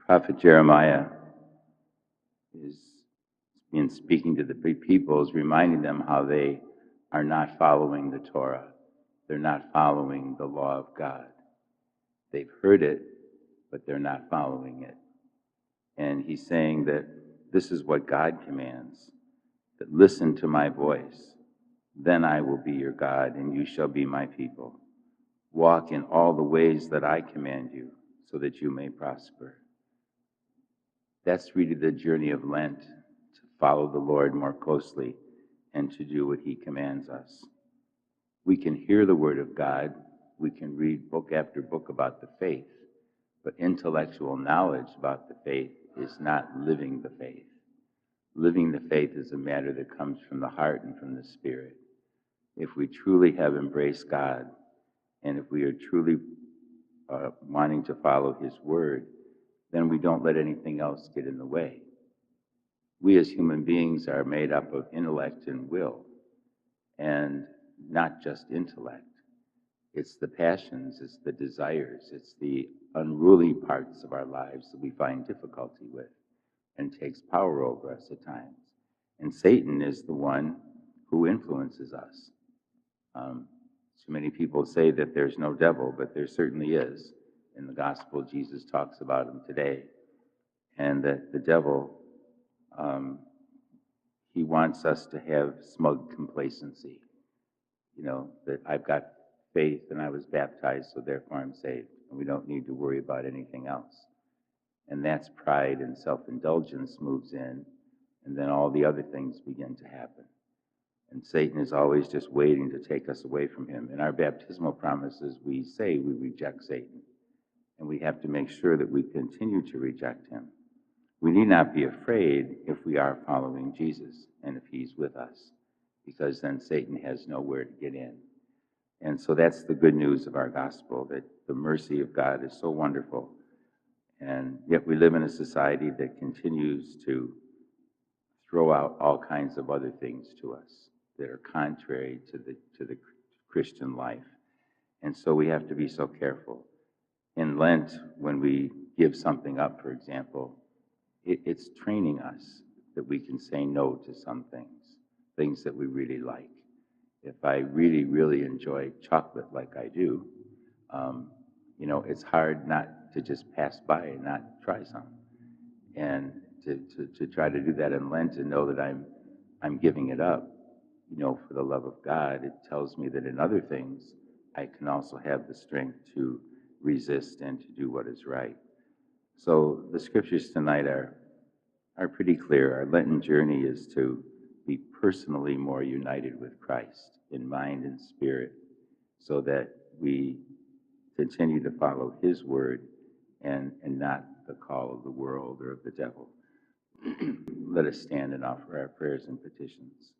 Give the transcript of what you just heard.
prophet Jeremiah is in speaking to the people, is reminding them how they are not following the Torah. They're not following the law of God. They've heard it, but they're not following it. And he's saying that this is what God commands, that listen to my voice, then I will be your God, and you shall be my people. Walk in all the ways that I command you, so that you may prosper. That's really the journey of Lent, to follow the Lord more closely and to do what he commands us. We can hear the word of God, we can read book after book about the faith, but intellectual knowledge about the faith is not living the faith. Living the faith is a matter that comes from the heart and from the spirit. If we truly have embraced God, and if we are truly wanting to follow his word, then we don't let anything else get in the way. We as human beings are made up of intellect and will, and not just intellect. It's the passions, it's the desires, it's the unruly parts of our lives that we find difficulty with and takes power over us at times. And Satan is the one who influences us. So many people say that there's no devil, but there certainly is. In the gospel, Jesus talks about him today. And that the devil, he wants us to have smug complacency. You know, that I've got faith and I was baptized, so therefore I'm saved. And we don't need to worry about anything else. And that's pride and self-indulgence moves in, and then all the other things begin to happen. And Satan is always just waiting to take us away from him. In our baptismal promises, we say we reject Satan. And we have to make sure that we continue to reject him. We need not be afraid if we are following Jesus and if he's with us, because then Satan has nowhere to get in. And so that's the good news of our gospel, that the mercy of God is so wonderful. And yet we live in a society that continues to throw out all kinds of other things to us that are contrary to the Christian life. And so we have to be so careful. In Lent, when we give something up, for example, it's training us that we can say no to some things that we really like. If I really, really enjoy chocolate like I do, it's hard not to just pass by and not try some. And to try to do that in Lent and know that I'm giving it up, for the love of God, it tells me that in other things, I can also have the strength to resist and to do what is right. So the scriptures tonight are pretty clear. Our Lenten journey is to be personally more united with Christ in mind and spirit, so that we continue to follow his word and not the call of the world or of the devil. Let us stand and offer our prayers and petitions.